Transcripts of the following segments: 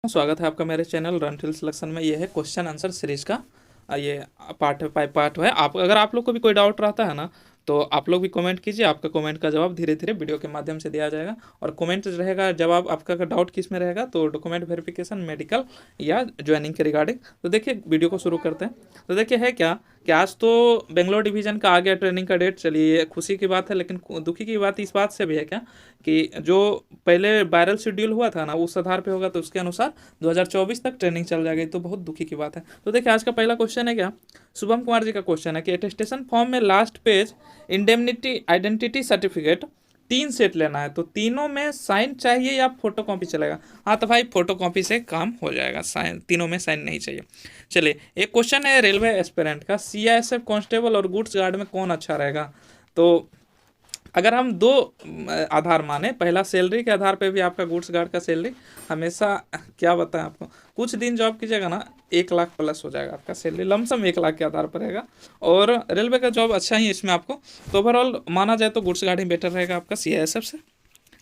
स्वागत है आपका मेरे चैनल रन टिल सिलेक्शन में। ये है क्वेश्चन आंसर सीरीज का ये पार्ट है। आप अगर आप लोग को भी कोई डाउट रहता है ना, तो आप लोग भी कमेंट कीजिए। आपका कमेंट का जवाब धीरे धीरे वीडियो के माध्यम से दिया जाएगा। और कमेंट रहेगा जवाब आपका डाउट किस में रहेगा, तो डॉक्यूमेंट वेरिफिकेशन, मेडिकल या ज्वाइनिंग के रिगार्डिंग। तो देखिए वीडियो को शुरू करते हैं। तो देखिए है क्या कि आज तो बेंगलोर डिवीज़न का आ गया ट्रेनिंग का डेट। चलिए खुशी की बात है, लेकिन दुखी की बात इस बात से भी है क्या कि जो पहले वायरल शेड्यूल हुआ था ना, उस आधार पे होगा, तो उसके अनुसार 2024 तक ट्रेनिंग चल जाएगी। तो बहुत दुखी की बात है। तो देखिए आज का पहला क्वेश्चन है क्या, शुभम कुमार जी का क्वेश्चन है कि अटेस्टेशन फॉर्म में last page indemnity identity certificate 3 set लेना है, तो तीनों में साइन चाहिए या फोटो कॉपी चलेगा? हाँ तो भाई फोटो कॉपी से काम हो जाएगा, साइन तीनों में साइन नहीं चाहिए। चलिए एक क्वेश्चन है रेलवे एस्पिरेंट का, सीआईएसएफ कांस्टेबल और गुड्स गार्ड में कौन अच्छा रहेगा? तो अगर हम दो आधार माने, पहला सैलरी के आधार पे भी आपका गुड्स गार्ड का सैलरी हमेशा, क्या बताएं आपको, कुछ दिन जॉब कीजिएगा ना 1 लाख प्लस हो जाएगा आपका सैलरी, लमसम 1 लाख के आधार पर रहेगा। और रेलवे का जॉब अच्छा ही इसमें आपको, तो ओवरऑल माना जाए तो गुड्स गार्ड ही बेटर रहेगा आपका सीआईएसएफ से।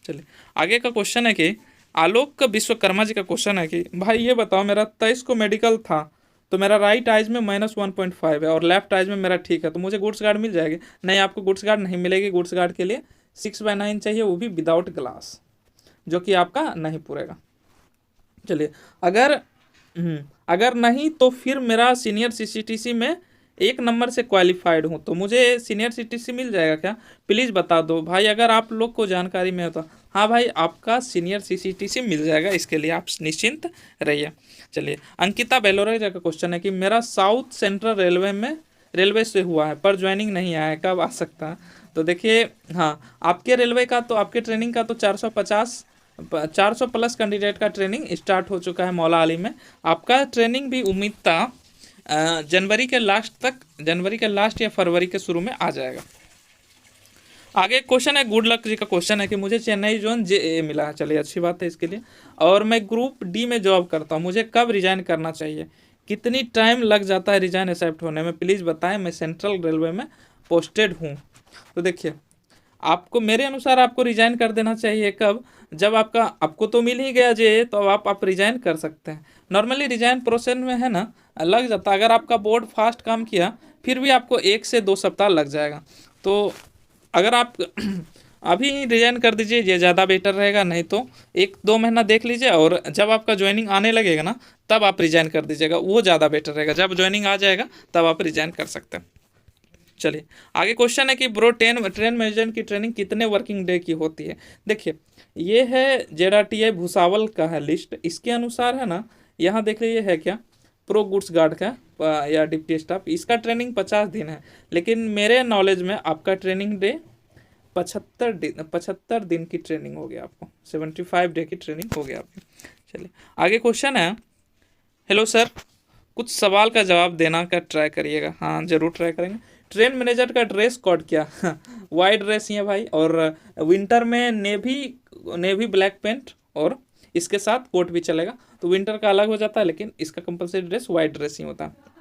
चलिए आगे का क्वेश्चन है कि आलोक का विश्वकर्मा जी का क्वेश्चन है कि भाई ये बताओ, मेरा 23 को मेडिकल था, तो मेरा राइट आइज में -1.5 है और लेफ्ट आइज में मेरा ठीक है, तो मुझे गुड्स गार्ड मिल जाएगी? नहीं, आपको गुड्स गार्ड नहीं मिलेगी। गुड्स गार्ड के लिए 6/9 चाहिए, वो भी विदाउट ग्लास, जो कि आपका नहीं पूरेगा। चलिए अगर नहीं तो फिर मेरा सीनियर सीसीटीसी में 1 नंबर से क्वालिफाइड हूँ, तो मुझे सीनियर सीटीसी मिल जाएगा क्या? प्लीज़ बता दो भाई, अगर आप लोग को जानकारी में होता। हाँ भाई, आपका सीनियर सीसीटीसी मिल जाएगा, इसके लिए आप निश्चिंत रहिए। चलिए अंकिता बेलोरेजा का क्वेश्चन है कि मेरा साउथ सेंट्रल रेलवे से हुआ है पर ज्वाइनिंग नहीं आया है, कब आ सकता है? तो देखिए हाँ, आपके रेलवे का तो, आपके ट्रेनिंग का तो 450 प्लस कैंडिडेट का ट्रेनिंग स्टार्ट हो चुका है मौला अली में। आपका ट्रेनिंग भी उम्मीद था जनवरी के लास्ट या फरवरी के शुरू में आ जाएगा। आगे क्वेश्चन है गुड लक जी का क्वेश्चन है कि मुझे चेन्नई जोन जे मिला है। चलिए अच्छी बात है इसके लिए। और मैं ग्रुप डी में जॉब करता हूँ, मुझे कब रिजाइन करना चाहिए? कितनी टाइम लग जाता है रिजाइन एक्सेप्ट होने में? प्लीज़ बताएं, मैं सेंट्रल रेलवे में पोस्टेड हूँ। तो देखिए आपको, मेरे अनुसार आपको रिजाइन कर देना चाहिए कब? जब आपको तो मिल ही गया जे, तो आप रिजाइन कर सकते हैं। नॉर्मली रिजाइन प्रोसेस में है ना लग जाता है, अगर आपका बोर्ड फास्ट काम किया फिर भी आपको 1 से 2 सप्ताह लग जाएगा। तो अगर आप अभी रिजाइन कर दीजिए, ये ज़्यादा बेटर रहेगा। नहीं तो 1-2 महीना देख लीजिए, और जब आपका ज्वाइनिंग आने लगेगा ना, तब आप रिजाइन कर दीजिएगा, वो ज़्यादा बेटर रहेगा। जब ज्वाइनिंग आ जाएगा तब आप रिजाइन कर सकते हैं। चलिए आगे क्वेश्चन है कि ब्रो ट्रेन मैनेजमेंट की ट्रेनिंग कितने वर्किंग डे की होती है? देखिए ये है जेडआरटीआई भूसावल का है लिस्ट, इसके अनुसार है ना, यहाँ देख लीजिए है क्या, प्रो गुड्स गार्ड का या डिप्टी स्टाफ, इसका ट्रेनिंग 50 दिन है। लेकिन मेरे नॉलेज में आपका ट्रेनिंग डे 75 दिन की ट्रेनिंग हो गया आपको, 75 डे की ट्रेनिंग हो गया आपकी। चलिए आगे क्वेश्चन है, हेलो सर, कुछ सवाल का जवाब देना का ट्राई करिएगा। हाँ जरूर ट्राई करेंगे। ट्रेन मैनेजर का ड्रेस कोड क्या? वाइट ड्रेस ही है भाई, और विंटर में नेवी ब्लैक पेंट, और इसके साथ कोट भी चलेगा। तो विंटर का अलग हो जाता है, लेकिन इसका कंपलसरी ड्रेस वाइट ड्रेस ही होता है।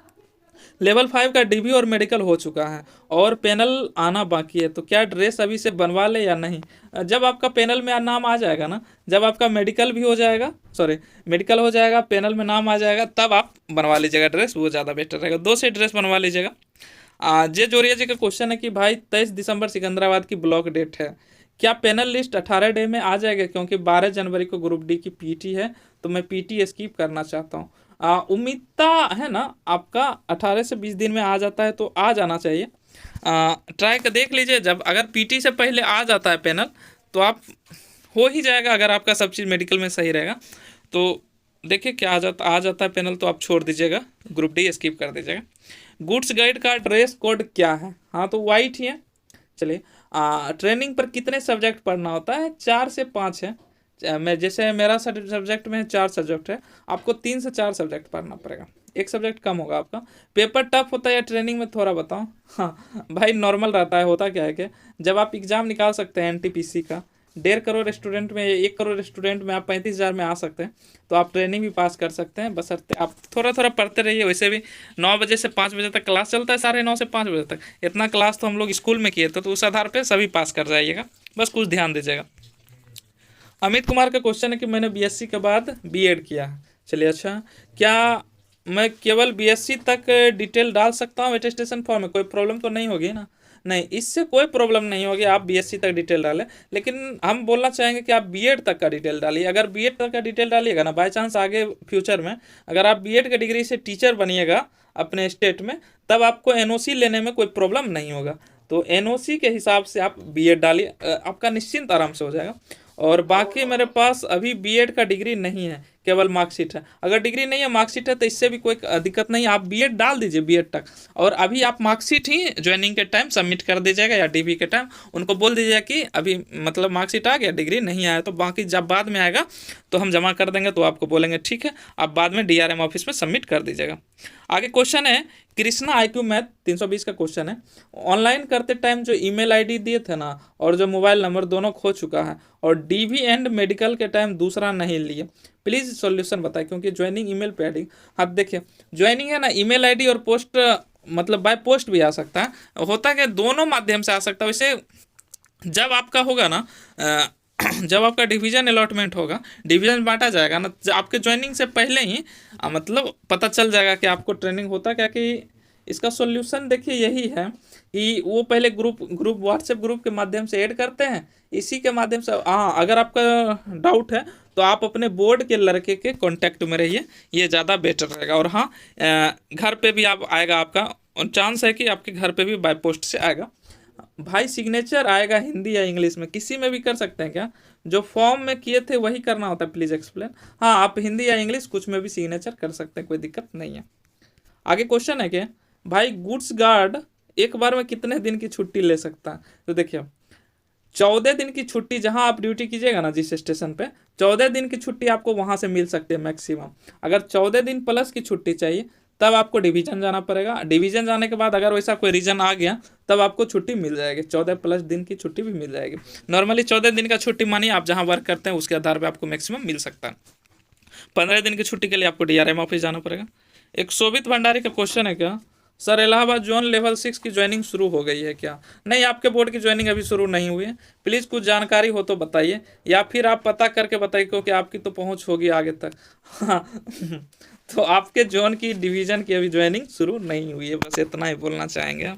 लेवल 5 का डीबी और मेडिकल हो चुका है और पैनल आना बाकी है, तो क्या ड्रेस अभी से बनवा ले या नहीं? जब आपका पैनल में नाम आ जाएगा ना, जब आपका मेडिकल भी हो जाएगा, मेडिकल हो जाएगा, पैनल में नाम आ जाएगा, तब आप बनवा लीजिएगा ड्रेस, वो ज़्यादा बेटर रहेगा। 2 से ड्रेस बनवा लीजिएगा। जे जोरिया जी का क्वेश्चन है कि भाई 23 दिसंबर सिकंदराबाद की ब्लॉक डेट है, क्या पैनल लिस्ट 18 डे में आ जाएगा? क्योंकि 12 जनवरी को ग्रुप डी की पीटी है, तो मैं पीटी स्किप करना चाहता हूँ। उम्मीदता है ना आपका 18 से 20 दिन में आ जाता है, तो आ जाना चाहिए। ट्राई कर देख लीजिए, जब अगर पीटी से पहले आ जाता है पैनल, तो आप हो ही जाएगा। अगर आपका सब चीज़ मेडिकल में सही रहेगा तो देखिए क्या आ जाता है पैनल, तो आप छोड़ दीजिएगा, ग्रुप डी स्किप कर दीजिएगा। गुड्स गाइड का ड्रेस कोड क्या है? हाँ तो वाइट ही है। चलिए ट्रेनिंग पर कितने सब्जेक्ट पढ़ना होता है? 4 से 5 है। मैं जैसे मेरा सब्जेक्ट में 4 सब्जेक्ट है, आपको 3 से 4 सब्जेक्ट पढ़ना पड़ेगा, 1 सब्जेक्ट कम होगा आपका। पेपर टफ होता है या ट्रेनिंग में थोड़ा बताओ? हाँ भाई नॉर्मल रहता है। होता क्या है कि जब आप एग्ज़ाम निकाल सकते हैं एनटीपीसी का, 1.5 करोड़ स्टूडेंट में, 1 करोड़ स्टूडेंट में आप 35,000 में आ सकते हैं, तो आप ट्रेनिंग भी पास कर सकते हैं, बशर्ते आप थोड़ा थोड़ा पढ़ते रहिए। वैसे भी 9 बजे से 5 बजे तक क्लास चलता है, 9:30 से 5 बजे तक, इतना क्लास तो हम लोग स्कूल में किए थे, तो उस आधार पर सभी पास कर जाइएगा, बस कुछ ध्यान दीजिएगा। अमित कुमार का क्वेश्चन है कि मैंने बीएससी के बाद बीएड किया है। चलिए अच्छा, क्या मैं केवल बीएससी तक डिटेल डाल सकता हूँ अटेस्टेशन फॉर्म में? कोई प्रॉब्लम तो नहीं होगी ना? नहीं, इससे कोई प्रॉब्लम नहीं होगी, आप बीएससी तक डिटेल डालें। लेकिन हम बोलना चाहेंगे कि आप बीएड तक का डिटेल डालिए। अगर बीएड तक का डिटेल डालिएगा ना, बाय चांस आगे फ्यूचर में अगर आप बीएड के डिग्री से टीचर बनिएगा अपने स्टेट में, तब आपको एनओसी लेने में कोई प्रॉब्लम नहीं होगा। तो एनओसी के हिसाब से आप बीएड डालिए, आपका निश्चिंत आराम से हो जाएगा। और बाकी मेरे पास अभी बीएड का डिग्री नहीं है, केवल मार्कशीट है। अगर डिग्री नहीं है, मार्कशीट है, तो इससे भी कोई दिक्कत नहीं है, आप बीएड डाल दीजिए बीएड तक। और अभी आप मार्कशीट ही ज्वाइनिंग के टाइम सबमिट कर दीजिएगा, या डीबी के टाइम उनको बोल दीजिएगा कि अभी मतलब मार्कशीट आ गया, डिग्री नहीं आया, तो बाकी जब बाद में आएगा तो हम जमा कर देंगे, तो आपको बोलेंगे ठीक है, आप बाद में डीआरएम ऑफिस में सबमिट कर दीजिएगा। आगे क्वेश्चन है कृष्णा आईक्यू मैथ 320 का क्वेश्चन है। ऑनलाइन करते टाइम जो ईमेल आईडी दिए थे ना और जो मोबाइल नंबर, दोनों खो चुका है, और डीवी एंड मेडिकल के टाइम दूसरा नहीं लिए, प्लीज़ सॉल्यूशन बताएं। क्योंकि ज्वाइनिंग ईमेल पे आईडी, हाँ देखिए ज्वाइनिंग है ना, ईमेल आईडी और पोस्ट मतलब बाय पोस्ट भी आ सकता है, होता है कि दोनों माध्यम से आ सकता है। वैसे जब आपका होगा ना जब आपका डिवीजन अलॉटमेंट होगा, डिवीजन बांटा जाएगा ना, आपके ज्वाइनिंग से पहले ही मतलब पता चल जाएगा कि आपको ट्रेनिंग होता क्या। कि इसका सॉल्यूशन देखिए यही है कि वो पहले ग्रुप व्हाट्सएप ग्रुप के माध्यम से ऐड करते हैं, इसी के माध्यम से। हाँ, अगर आपका डाउट है तो आप अपने बोर्ड के लड़के के कांटेक्ट में रहिए, ये ज़्यादा बेटर रहेगा। और हाँ, घर पे भी आप आएगा, आपका चांस है कि आपके घर पे भी बाय पोस्ट से आएगा। भाई सिग्नेचर आएगा हिंदी या इंग्लिश में, किसी में भी कर सकते हैं क्या? जो फॉर्म में किए थे वही करना होता है, प्लीज़ एक्सप्लेन। हाँ, आप हिंदी या इंग्लिश कुछ में भी सिग्नेचर कर सकते हैं, कोई दिक्कत नहीं है। आगे क्वेश्चन है कि भाई गुड्स गार्ड एक बार में कितने दिन की छुट्टी ले सकता है? तो देखिए 14 दिन की छुट्टी, जहां आप ड्यूटी कीजिएगा ना जिस स्टेशन पे, 14 दिन की छुट्टी आपको वहां से मिल सकती है मैक्सिमम। अगर 14 दिन प्लस की छुट्टी चाहिए तब आपको डिवीजन जाना पड़ेगा। डिवीजन जाने के बाद अगर वैसा कोई रीजन आ गया तब आपको छुट्टी मिल जाएगी, 14 प्लस दिन की छुट्टी भी मिल जाएगी। नॉर्मली 14 दिन का छुट्टी मानिए आप जहाँ वर्क करते हैं उसके आधार पर आपको मैक्सिमम मिल सकता है। 15 दिन की छुट्टी के लिए आपको डीआरएम ऑफिस जाना पड़ेगा। एक शोभित भंडारी का क्वेश्चन है क्या, सर इलाहाबाद जोन लेवल 6 की ज्वाइनिंग शुरू हो गई है क्या? नहीं, आपके बोर्ड की ज्वाइनिंग अभी शुरू नहीं हुई है। प्लीज़ कुछ जानकारी हो तो बताइए, या फिर आप पता करके बताइए, क्योंकि आपकी तो पहुंच होगी आगे तक। हाँ तो आपके जोन की डिवीज़न की अभी ज्वाइनिंग शुरू नहीं हुई है, बस इतना ही बोलना चाहेंगे।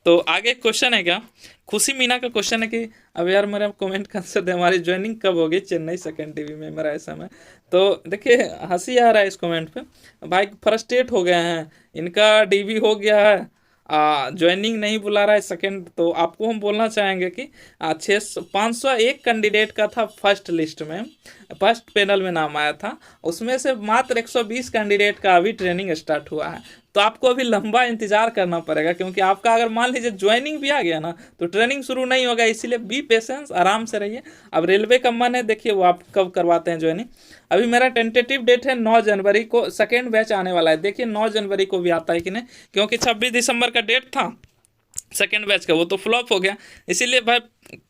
तो आगे क्वेश्चन है क्या, खुशी मीना का क्वेश्चन है कि अब यार मेरा कमेंट का आंसर दे, हमारी ज्वाइनिंग कब होगी चेन्नई सेकंड टीवी में, मेरा ऐसा में। तो देखिए हंसी आ रहा है इस कमेंट पे, भाई फ्रस्ट्रेट हो गए हैं, इनका डीवी हो गया है, ज्वाइनिंग नहीं बुला रहा है सेकंड। तो आपको हम बोलना चाहेंगे कि 501 कैंडिडेट का था फर्स्ट लिस्ट में, फर्स्ट पैनल में नाम आया था, उसमें से मात्र 120 कैंडिडेट का अभी ट्रेनिंग स्टार्ट हुआ है। तो आपको अभी लंबा इंतजार करना पड़ेगा, क्योंकि आपका अगर मान लीजिए ज्वाइनिंग भी आ गया ना तो ट्रेनिंग शुरू नहीं होगा। इसीलिए बी पेशेंस, आराम से रहिए। अब रेलवे का मन है, देखिए वो आप कब करवाते हैं ज्वाइनिंग। अभी मेरा टेंटेटिव डेट है 9 जनवरी को, सेकेंड बैच आने वाला है। देखिए 9 जनवरी को भी आता है कि नहीं, क्योंकि 26 दिसंबर का डेट था सेकेंड बैच का, वो तो फ्लॉप हो गया। इसीलिए भाई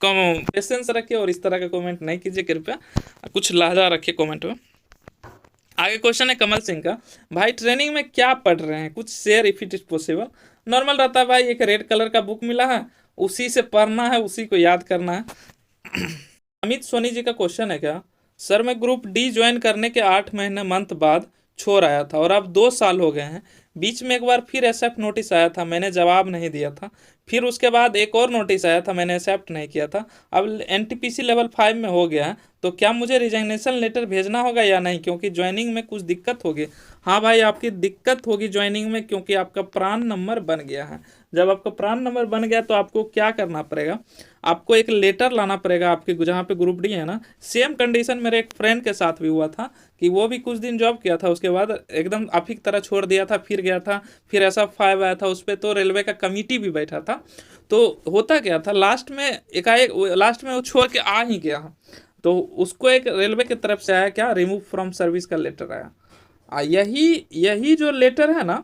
पेशेंस रखिए और इस तरह का कमेंट नहीं कीजिए कृपया, कुछ लहजा रखिए कमेंट में। आगे क्वेश्चन है कमल सिंह का, भाई ट्रेनिंग में क्या पढ़ रहे हैं, कुछ share if it is possible. Normal रहता है भाई, एक रेड कलर का बुक मिला है, उसी से पढ़ना है, उसी को याद करना है। अमित सोनी जी का क्वेश्चन है क्या, सर मैं ग्रुप डी ज्वाइन करने के 8 महीने मंथ बाद छोड़ आया था और अब 2 साल हो गए हैं। बीच में एक बार फिर एक्सेप्ट नोटिस आया था, मैंने जवाब नहीं दिया था। फिर उसके बाद एक और नोटिस आया था, मैंने एक्सेप्ट नहीं किया था। अब एनटीपीसी लेवल 5 में हो गया है, तो क्या मुझे रिजाइनेशन लेटर भेजना होगा या नहीं, क्योंकि ज्वाइनिंग में कुछ दिक्कत होगी। हाँ भाई, आपकी दिक्कत होगी ज्वाइनिंग में, क्योंकि आपका प्रान नंबर बन गया है। जब आपका प्रान नंबर बन गया तो आपको क्या करना पड़ेगा, आपको एक लेटर लाना पड़ेगा आपके जहाँ पे ग्रुप डी है ना। सेम कंडीशन मेरे एक फ्रेंड के साथ भी हुआ था कि वो भी कुछ दिन जॉब किया था, उसके बाद एकदम आप ही की तरह छोड़ दिया था, फिर गया था, फिर ऐसा 5 आया था उस पर, तो रेलवे का कमिटी भी बैठा था। तो होता क्या था, लास्ट में एकाएक लास्ट में वो छोड़ के आ ही गया, तो उसको एक रेलवे की तरफ से आया क्या, रिमूव फ्रॉम सर्विस का लेटर आया। यही जो लेटर है ना,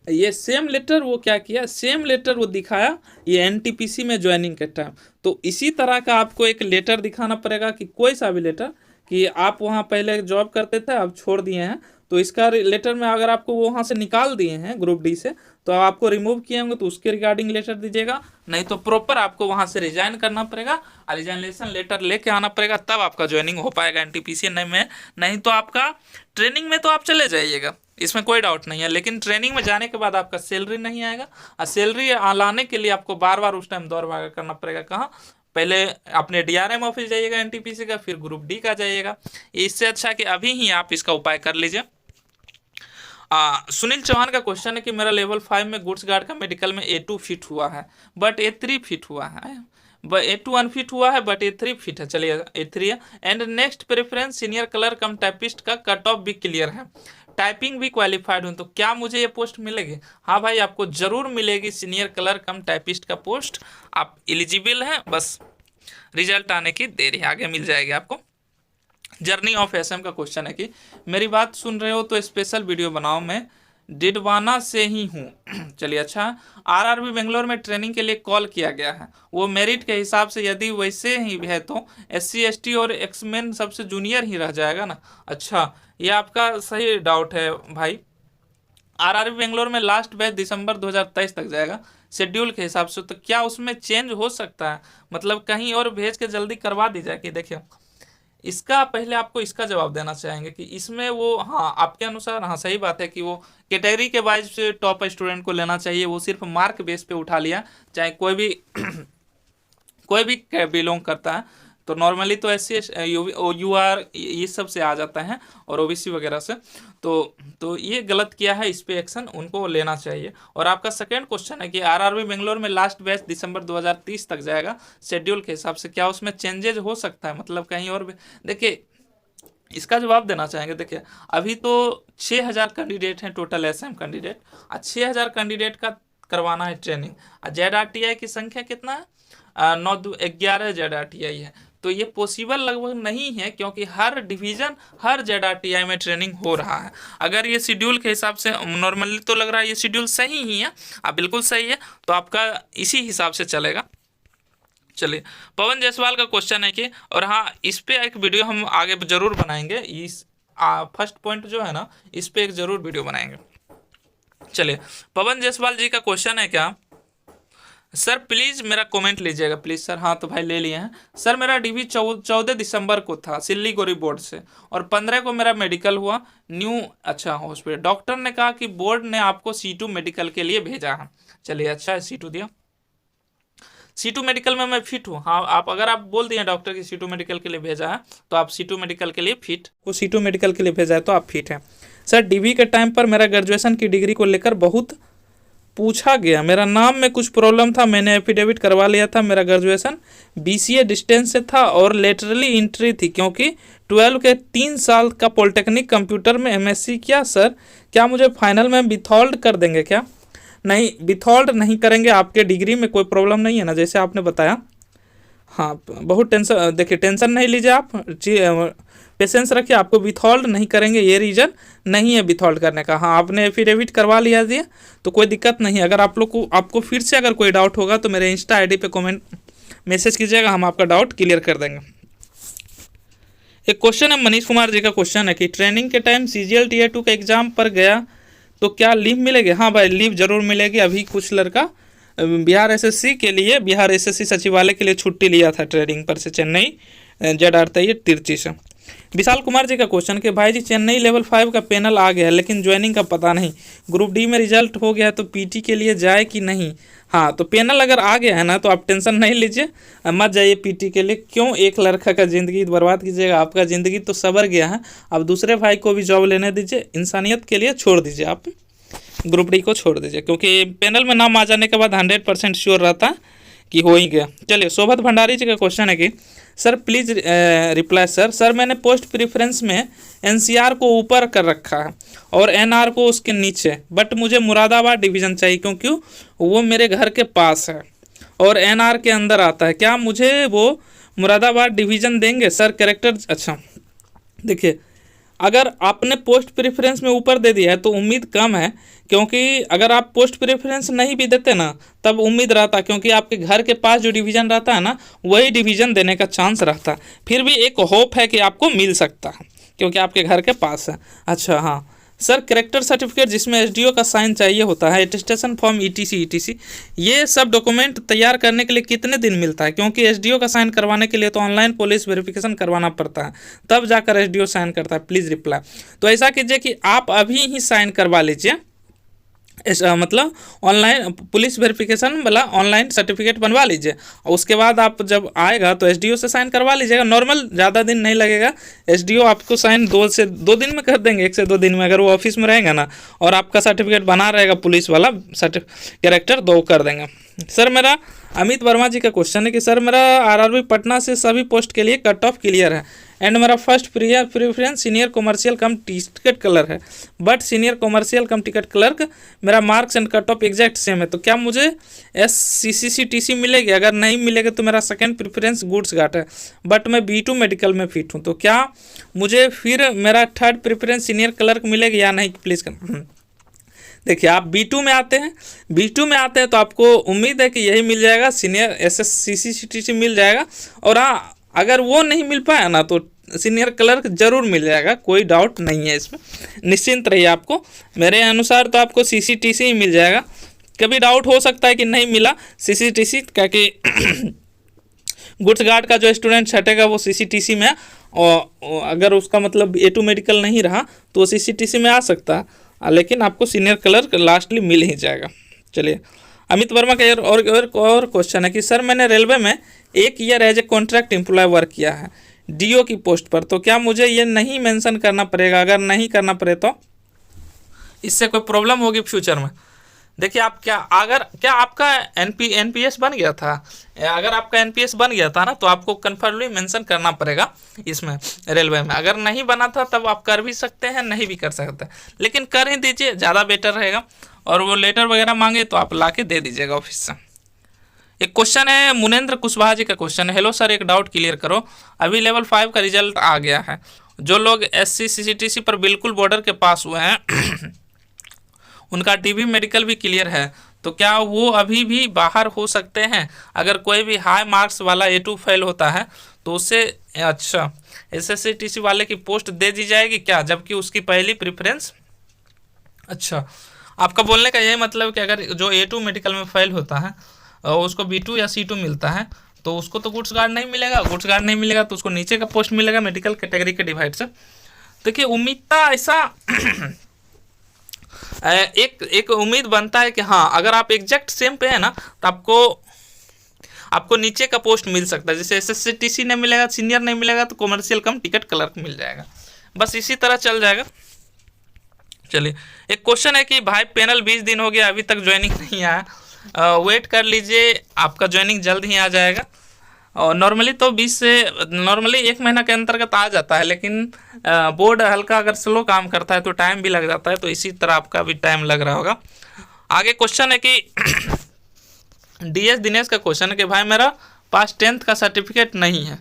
ये सेम लेटर वो क्या किया, सेम लेटर वो दिखाया ये एनटीपीसी में ज्वाइनिंग के टाइम। तो इसी तरह का आपको एक लेटर दिखाना पड़ेगा, कि कोई सा भी लेटर, कि आप वहाँ पहले जॉब करते थे अब छोड़ दिए हैं, तो इसका लेटर में अगर आपको वहाँ से निकाल दिए हैं ग्रुप डी से, तो आपको रिमूव किए होंगे तो उसके रिगार्डिंग लेटर दीजिएगा, नहीं तो प्रॉपर आपको वहाँ से रिजाइन करना पड़ेगा, रिजाइनेशन लेटर लेके आना पड़ेगा, तब आपका ज्वाइनिंग हो पाएगा एनटीपीसी में। नहीं तो आपका ट्रेनिंग में तो आप चले जाइएगा, इसमें कोई डाउट नहीं है, लेकिन ट्रेनिंग में जाने के बाद आपका सैलरी नहीं आएगा, और सैलरी लाने के लिए आपको बार बार उस टाइम दौड़ भागा करना पड़ेगा। कहाँ? पहले अपने डीआरएम ऑफिस जाइएगा एनटीपीसी का, फिर ग्रुप डी का जाइएगा। इससे अच्छा कि अभी ही आप इसका उपाय कर लीजिए। सुनील चौहान का क्वेश्चन है कि मेरा लेवल 5 में गुड्स गार्ड का मेडिकल में A2 फिट हुआ है बट A3 फिट हुआ है, A2 अनफिट हुआ है बट A3 फिट है, चलिए A3 है। And next preference senior colour come typist का कट ऑफ भी क्लियर है, टाइपिंग भी क्वालिफाइड हूँ, तो क्या मुझे ये पोस्ट मिलेगी? हाँ भाई, आपको जरूर मिलेगी सीनियर कलर कम टाइपिस्ट का पोस्ट, आप एलिजिबल हैं, बस रिजल्ट आने की देरी है, आगे मिल जाएगी आपको। जर्नी ऑफ एसएम का क्वेश्चन है कि मेरी बात सुन रहे हो तो स्पेशल वीडियो बनाओ, मैं डिडवाना से ही हूँ। चलिए अच्छा, आरआरबी बेंगलोर में ट्रेनिंग के लिए कॉल किया गया है, वो मेरिट के हिसाब से यदि वैसे ही है तो SC ST और एक्समैन सबसे जूनियर ही रह जाएगा ना। अच्छा, ये आपका सही डाउट है भाई। आरआरबी बेंगलोर में लास्ट बैच दिसंबर 2023 तक जाएगा शेड्यूल के हिसाब से, तो क्या उसमें चेंज हो सकता है? मतलब कहीं और भेज के जल्दी करवा दी जाए कि? देखिए, इसका पहले आपको इसका जवाब देना चाहेंगे कि इसमें वो, हाँ आपके अनुसार हाँ सही बात है कि वो कैटेगरी के वाइज से टॉप स्टूडेंट को लेना चाहिए, वो सिर्फ मार्क बेस पे उठा लिया, चाहे कोई भी कोई भी बिलोंग करता है, तो नॉर्मली तो SC UR ये सब से आ जाता है और OBC वगैरह से, तो ये गलत किया है, इस पे एक्शन उनको लेना चाहिए। और आपका सेकंड क्वेश्चन है कि आरआरबी बेंगलोर में लास्ट बैच दिसंबर 2030 तक जाएगा शेड्यूल के हिसाब से, क्या उसमें चेंजेज हो सकता है? मतलब कहीं और भी? देखिए, इसका जवाब देना चाहेंगे। देखिए, अभी तो 6000 कैंडिडेट हैं टोटल SM कैंडिडेट, और 6000 कैंडिडेट का करवाना है ट्रेनिंग, और ZRTI की संख्या कितना है? 9-11 ZRTI है, तो ये पॉसिबल लगभग नहीं है, क्योंकि हर डिवीज़न हर ZRTI में ट्रेनिंग हो रहा है। अगर ये शेड्यूल के हिसाब से, नॉर्मली तो लग रहा है ये शेड्यूल सही ही है, बिल्कुल सही है, तो आपका इसी हिसाब से चलेगा। चलिए, पवन जायसवाल का क्वेश्चन है कि, और हाँ इस पे एक वीडियो हम आगे जरूर बनाएंगे, इस फर्स्ट पॉइंट जो है ना, इस पे एक जरूर वीडियो बनाएंगे। चलिए, पवन जायसवाल जी का क्वेश्चन है क्या, सर प्लीज़ मेरा कमेंट लीजिएगा प्लीज़ सर। हाँ तो भाई ले लिए हैं सर। मेरा DV 14 दिसंबर को था सिल्लीगुड़ी बोर्ड से, और 15 को मेरा मेडिकल हुआ न्यू हॉस्पिटल। डॉक्टर ने कहा कि बोर्ड ने आपको C2 मेडिकल के लिए भेजा है। चलिए अच्छा है, C2 दिया, C2 मेडिकल में मैं फिट हूँ। हाँ, आप अगर आप बोल दिए डॉक्टर की C2 मेडिकल के लिए भेजा है, तो आप C2 मेडिकल के लिए फिट, वो C2 मेडिकल के लिए भेजा है तो आप फिट हैं। सर DV के टाइम पर मेरा ग्रेजुएशन की डिग्री को लेकर बहुत पूछा गया, मेरा नाम में कुछ प्रॉब्लम था, मैंने एफिडेविट करवा लिया था। मेरा ग्रेजुएशन BCA डिस्टेंस से था और लेटरली एंट्री थी, क्योंकि 12 के 3 साल का पॉलिटेक्निक कंप्यूटर में MSc किया। सर क्या मुझे फाइनल में विथहोल्ड कर देंगे क्या? नहीं, विथहोल्ड नहीं करेंगे, आपके डिग्री में कोई प्रॉब्लम नहीं है ना, जैसे आपने बताया। हाँ, बहुत टेंशन, देखिए टेंशन नहीं लीजिए आप, पेशेंस रखिए, आपको विथहोल्ड नहीं करेंगे, ये रीज़न नहीं है विथहोल्ड करने का। हाँ, आपने एफिडेविट करवा लिया दिए तो कोई दिक्कत नहीं। अगर आप लोग को, आपको फिर से अगर कोई डाउट होगा तो मेरे इंस्टा ID पे कमेंट मैसेज कीजिएगा, हम आपका डाउट क्लियर कर देंगे। एक क्वेश्चन है मनीष कुमार जी का क्वेश्चन है कि ट्रेनिंग के टाइम CGL Tier 2 का एग्जाम पर गया तो क्या लीव मिलेगी? हाँ भाई, लीव जरूर मिलेगी। अभी कुछ लड़का बिहार SSC के लिए, बिहार SSC सचिवालय के लिए छुट्टी लिया था ट्रेनिंग पर से, चेन्नई ZRTI तिरची से। विशाल कुमार जी का क्वेश्चन कि भाई जी चेन्नई लेवल 5 का पैनल आ गया है, लेकिन ज्वाइनिंग का पता नहीं, ग्रुप D में रिजल्ट हो गया तो PT के लिए जाए कि नहीं? हाँ, तो पैनल अगर आ गया है ना तो आप टेंशन नहीं लीजिए, मत जाइए PT के लिए। क्यों एक लड़का का ज़िंदगी बर्बाद कीजिएगा? आपका ज़िंदगी तो सवर गया है, अब दूसरे भाई को भी जॉब लेने दीजिए, इंसानियत के लिए छोड़ दीजिए, आप ग्रुप D को छोड़ दीजिए, क्योंकि पैनल में नाम आ जाने के बाद 100% श्योर रहता है कि हो ही गया। चलिए, शोभत भंडारी जी का क्वेश्चन है कि सर प्लीज़ रिप्लाई सर मैंने पोस्ट प्रेफरेंस में NCR को ऊपर कर रखा है और NR को उसके नीचे, बट मुझे मुरादाबाद डिवीज़न चाहिए क्योंकि वो मेरे घर के पास है और NR के अंदर आता है। क्या मुझे वो मुरादाबाद डिवीज़न देंगे सर? कैरेक्टर, अच्छा देखिए, अगर आपने पोस्ट प्रेफरेंस में ऊपर दे दिया है तो उम्मीद कम है, क्योंकि अगर आप पोस्ट प्रेफरेंस नहीं भी देते ना तब उम्मीद रहता, क्योंकि आपके घर के पास जो डिवीज़न रहता है ना वही डिवीज़न देने का चांस रहता है। फिर भी एक होप है कि आपको मिल सकता है, क्योंकि आपके घर के पास है। अच्छा हाँ, सर कैरेक्टर सर्टिफिकेट जिसमें एसडीओ का साइन चाहिए होता है, अटेस्टेशन फॉर्म ईटीसी, ये सब डॉक्यूमेंट तैयार करने के लिए कितने दिन मिलता है? क्योंकि एसडीओ का साइन करवाने के लिए तो ऑनलाइन पुलिस वेरिफिकेशन करवाना पड़ता है, तब जाकर एसडीओ साइन करता है। Please reply. तो ऐसा कीजिए कि आप अभी ही साइन करवा लीजिए, मतलब ऑनलाइन पुलिस वेरिफिकेशन वाला ऑनलाइन सर्टिफिकेट बनवा लीजिए, और उसके बाद आप जब आएगा तो एसडीओ से साइन करवा लीजिएगा। नॉर्मल ज़्यादा दिन नहीं लगेगा, एसडीओ आपको साइन 2 दिन में कर देंगे, 1 से 2 दिन में, अगर वो ऑफिस में रहेगा ना और आपका सर्टिफिकेट बना रहेगा पुलिस वाला कैरेक्टर, तो वो कर देंगे। सर मेरा अमित वर्मा जी का क्वेश्चन है कि सर मेरा आरआरबी पटना से सभी पोस्ट के लिए कट ऑफ क्लियर है एंड मेरा first preference senior commercial cum ticket clerk है, but senior commercial cum ticket clerk मेरा marks and cut off exact same है, तो क्या मुझे SCCTC मिलेगी? अगर नहीं मिलेगी तो मेरा सेकंड प्रेफरेंस गुड्स घाट है, बट मैं B2 मेडिकल में फिट हूँ, तो क्या मुझे फिर मेरा थर्ड प्रेफरेंस सीनियर क्लर्क मिलेगी या नहीं? प्लीज़ देखिए, आप B2 में आते हैं तो आपको उम्मीद है कि यही मिल जाएगा, सीनियर SSCCTC मिल जाएगा, और हाँ अगर वो नहीं मिल पाया ना तो सीनियर क्लर्क जरूर मिल जाएगा, कोई डाउट नहीं है इसमें, निश्चिंत रहिए। आपको मेरे अनुसार तो आपको CCTC ही मिल जाएगा। कभी डाउट हो सकता है कि नहीं मिला CCTC, क्योंकि गुड्स गार्ड का जो स्टूडेंट छटेगा वो CCTC में, और अगर उसका मतलब A2 मेडिकल नहीं रहा तो वो CCTC में आ सकता है, लेकिन आपको सीनियर क्लर्क लास्टली मिल ही जाएगा। चलिए, अमित वर्मा का और क्वेश्चन है कि सर मैंने रेलवे में 1 year as a contract employ work किया है DO की पोस्ट पर, तो क्या मुझे ये नहीं मेंशन करना पड़ेगा? अगर नहीं करना पड़े तो इससे कोई प्रॉब्लम होगी फ्यूचर में? देखिए, आप क्या आपका NPS बन गया था, अगर आपका NPS बन गया था ना तो आपको कन्फर्मली मेंशन करना पड़ेगा इसमें रेलवे में। अगर नहीं बना था तब आप कर भी सकते हैं, नहीं भी कर सकते, लेकिन कर ही दीजिए, ज़्यादा बेटर रहेगा। और वो लेटर वगैरह मांगे तो आप ला के दे दीजिएगा ऑफिस से। एक क्वेश्चन है मुनेंद्र कुशवाहा जी का क्वेश्चन है, हेलो सर एक डाउट क्लियर करो, अभी लेवल 5 का रिजल्ट आ गया है, जो लोग SCCTC पर बिल्कुल बॉर्डर के पास हुए हैं उनका DB मेडिकल भी क्लियर है, तो क्या वो अभी भी बाहर हो सकते हैं? अगर कोई भी हाई मार्क्स वाला A2 फेल होता है तो उससे अच्छा SSCTC वाले की पोस्ट दे दी जाएगी क्या, जबकि उसकी पहली प्रेफरेंस? अच्छा, आपका बोलने का यही मतलब कि अगर जो A2 मेडिकल में फेल होता है उसको B2 या C2 मिलता है तो उसको तो गुड्स गार्ड नहीं मिलेगा, तो उसको नीचे का पोस्ट मिलेगा मेडिकल कैटेगरी के डिवाइड से। देखिए, उम्मीद था ऐसा एक उम्मीद बनता है कि हाँ अगर आप एग्जैक्ट सेम पे है ना तो आपको नीचे का पोस्ट मिल सकता है, जैसे SSCTC नहीं मिलेगा, सीनियर नहीं मिलेगा तो कॉमर्शियल कम टिकट क्लर्क मिल जाएगा, बस इसी तरह चल जाएगा। चलिए, एक क्वेश्चन है कि भाई पैनल 20 दिन हो गया अभी तक ज्वाइनिंग नहीं आया, वेट कर लीजिए, आपका ज्वाइनिंग जल्द ही आ जाएगा। और नॉर्मली 1 महीना के अंतर्गत आ जाता है, लेकिन बोर्ड हल्का अगर स्लो काम करता है तो टाइम भी लग जाता है, तो इसी तरह आपका भी टाइम लग रहा होगा। आगे क्वेश्चन है कि DS दिनेश का क्वेश्चन है कि भाई मेरा पास 10th का सर्टिफिकेट नहीं है,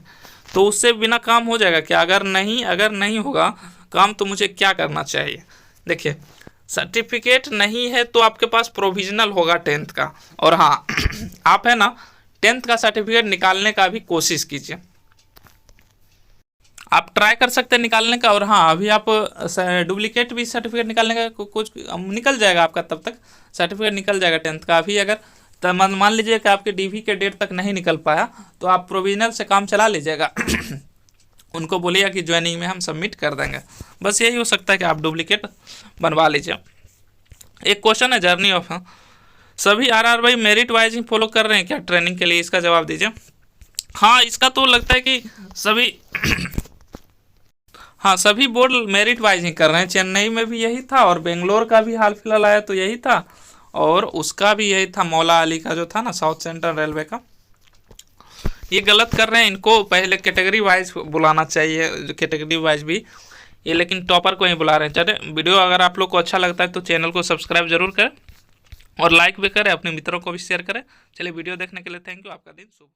तो उससे बिना काम हो जाएगा क्या? अगर नहीं होगा काम तो मुझे क्या करना चाहिए? देखिए, सर्टिफिकेट नहीं है तो आपके पास प्रोविजनल होगा 10th का, और हाँ आप है ना 10th का सर्टिफिकेट निकालने का भी कोशिश कीजिए, आप ट्राई कर सकते हैं निकालने का। और हाँ, अभी आप डुप्लीकेट भी सर्टिफिकेट निकालने का कुछ निकल जाएगा आपका, तब तक सर्टिफिकेट निकल जाएगा 10th का। अभी अगर मान लीजिए कि आपके DV के डेट तक नहीं निकल पाया तो आप प्रोविजनल से काम चला लीजिएगा उनको बोलिए कि ज्वाइनिंग में हम सबमिट कर देंगे, बस यही हो सकता है कि आप डुप्लीकेट बनवा लीजिए। एक क्वेश्चन है जर्नी ऑफ, सभी RRB मेरिट वाइज ही फॉलो कर रहे हैं क्या ट्रेनिंग के लिए? इसका जवाब दीजिए। हाँ, इसका तो लगता है कि सभी बोर्ड मेरिट वाइज ही कर रहे हैं। चेन्नई में भी यही था, और बेंगलोर का भी हाल फिलहाल आया तो यही था, और उसका भी यही था, मौला अली का जो था ना साउथ सेंट्रल रेलवे का। ये गलत कर रहे हैं, इनको पहले कैटेगरी वाइज बुलाना चाहिए, कैटेगरी वाइज भी ये, लेकिन टॉपर को ही बुला रहे हैं। चलिए, वीडियो अगर आप लोग को अच्छा लगता है तो चैनल को सब्सक्राइब जरूर करें और लाइक भी करें, अपने मित्रों को भी शेयर करें। चलिए, वीडियो देखने के लिए थैंक यू, आपका दिन शुभ हो।